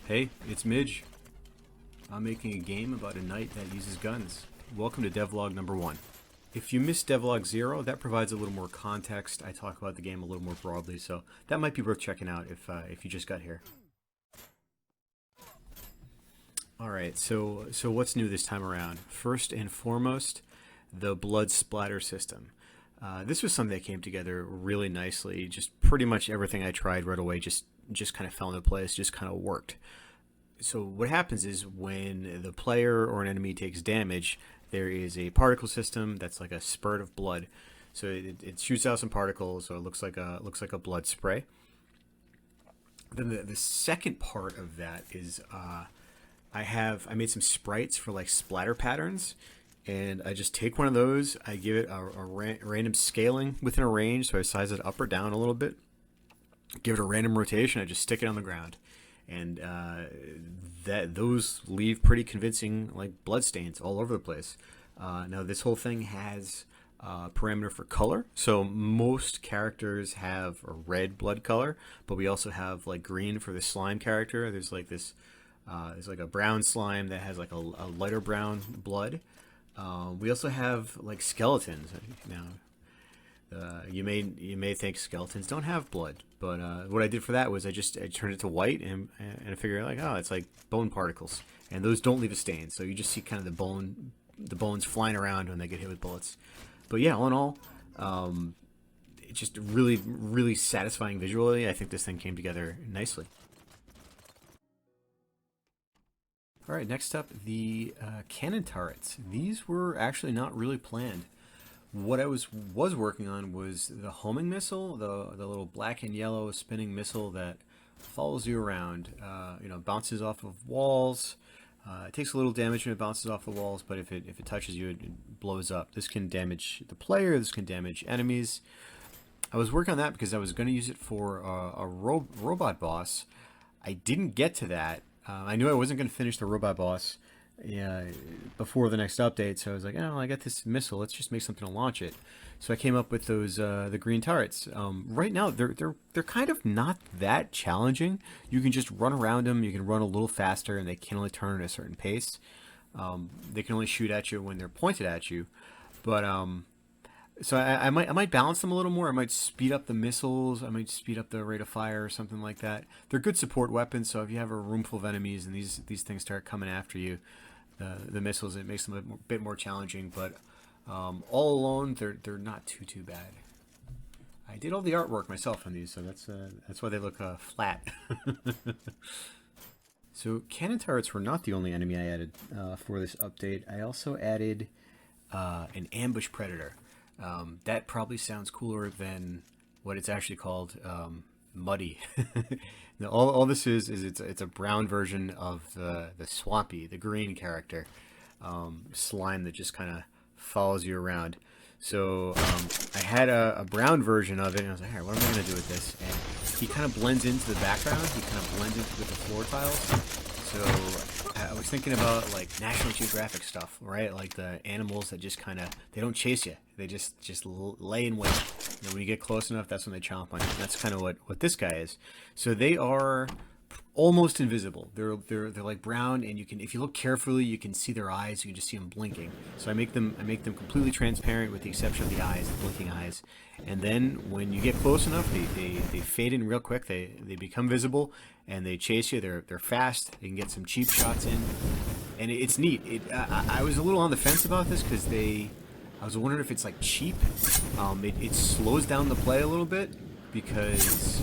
Hey, it's Midge. I'm making a game about a knight that uses guns. Welcome to Devlog number 1. If you missed Devlog 0, that provides a little more context. I talk about the game a little more broadly, so that might be worth checking out if you just got here. Alright, so what's new this time around? First and foremost, the blood splatter system. This was something that came together really nicely. Just pretty much everything I tried right away just kind of fell into place, just kind of worked. So what happens is when the player or an enemy takes damage, there is a particle system that's like a spurt of blood. So it shoots out some particles, so it looks like a blood spray. Then the second part of that is I made some sprites for like splatter patterns, and I just take one of those, I give it a random scaling within a range, so I size it up or down a little bit, give it a random rotation, I just stick it on the ground. And those leave pretty convincing like blood stains all over the place. Now this whole thing has a parameter for color, so most characters have a red blood color, but we also have like green for the slime character. There's like this, there's like a brown slime that has like a lighter brown blood. We also have like skeletons. Now you may think skeletons don't have blood, but what I did for that was I turned it to white, and I figured like, oh, it's like bone particles, and those don't leave a stain, so you just see kind of the bones flying around when they get hit with bullets. But yeah, all in all, it's just really satisfying visually. I think this thing came together nicely. All right, next up, the cannon turrets. These were actually not really planned. What I was working on was the homing missile, the little black and yellow spinning missile that follows you around. Bounces off of walls. It takes a little damage when it bounces off the walls, but if it touches you, it blows up. This can damage the player. This can damage enemies. I was working on that because I was going to use it for a robot boss. I didn't get to that. I knew I wasn't going to finish the robot boss before the next update, so I was like, oh, I got this missile, let's just make something to launch it. So I came up with those the green turrets. Right now they're kind of not that challenging. You can just run around them, you can run a little faster, and they can only turn at a certain pace. They can only shoot at you when they're pointed at you, but so I might balance them a little more. I might speed up the missiles. I might speed up the rate of fire or something like that. They're good support weapons, so if you have a room full of enemies and these things start coming after you, the missiles, it makes them a bit more challenging. But all alone, they're not too bad. I did all the artwork myself on these, so that's why they look flat. So cannon turrets were not the only enemy I added for this update. I also added an ambush predator. That probably sounds cooler than what it's actually called, Muddy. Now, all this is it's a brown version of the Swampy, the green character, slime that just kind of follows you around. So I had a brown version of it, and I was like, all right, what am I going to do with this? And he kind of blends into the background. He kind of blends into with the floor tiles. So I was thinking about like National Geographic stuff, right? Like the animals that just kind of, they don't chase you. They just lay in wait. And when you get close enough, that's when they chomp on you. That's kind of what this guy is. So they are almost invisible. They're like brown, and you can, if you look carefully, you can see their eyes. You can just see them blinking. So I make them completely transparent with the exception of the eyes, the blinking eyes. And then when you get close enough, they fade in real quick. They become visible, and they chase you. They're fast. They can get some cheap shots in, and it's neat. I was a little on the fence about this because I was wondering if it's like cheap. It slows down the play a little bit because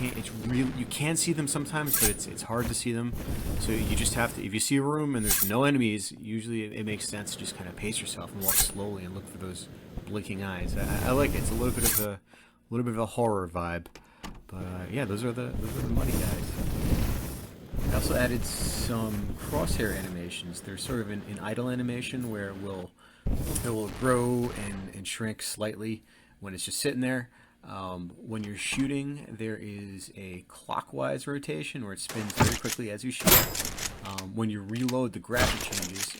you can see them sometimes, but it's hard to see them. So you just have to, if you see a room and there's no enemies, usually it makes sense to just kind of pace yourself and walk slowly and look for those blinking eyes. I like it. It's a little bit of a horror vibe. But yeah, those are the muddy guys. I also added some crosshair animations. They're sort of an idle animation where it will grow and shrink slightly when it's just sitting there. When you're shooting, there is a clockwise rotation where it spins very quickly as you shoot. When you reload, the graphic changes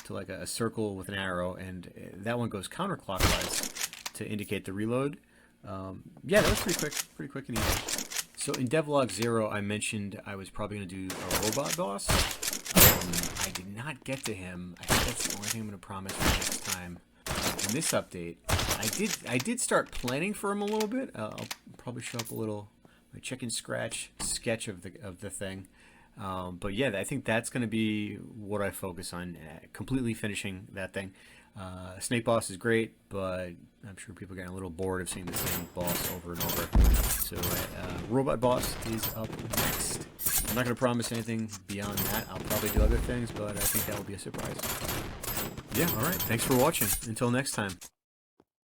to like a circle with an arrow, and that one goes counterclockwise to indicate the reload. Yeah, that was pretty quick and easy. So in Devlog 0, I mentioned I was probably going to do a robot boss. I did not get to him. I think that's the only thing I'm going to promise for next time. In this update, I did start planning for him a little bit. I'll probably show up a little my chicken scratch sketch of the thing. But yeah, I think that's going to be what I focus on, completely finishing that thing. Snake boss is great, but I'm sure people are getting a little bored of seeing the same boss over and over. So robot boss is up next. I'm not going to promise anything beyond that. I'll probably do other things, but I think that will be a surprise. Yeah, alright. Thanks for watching. Until next time.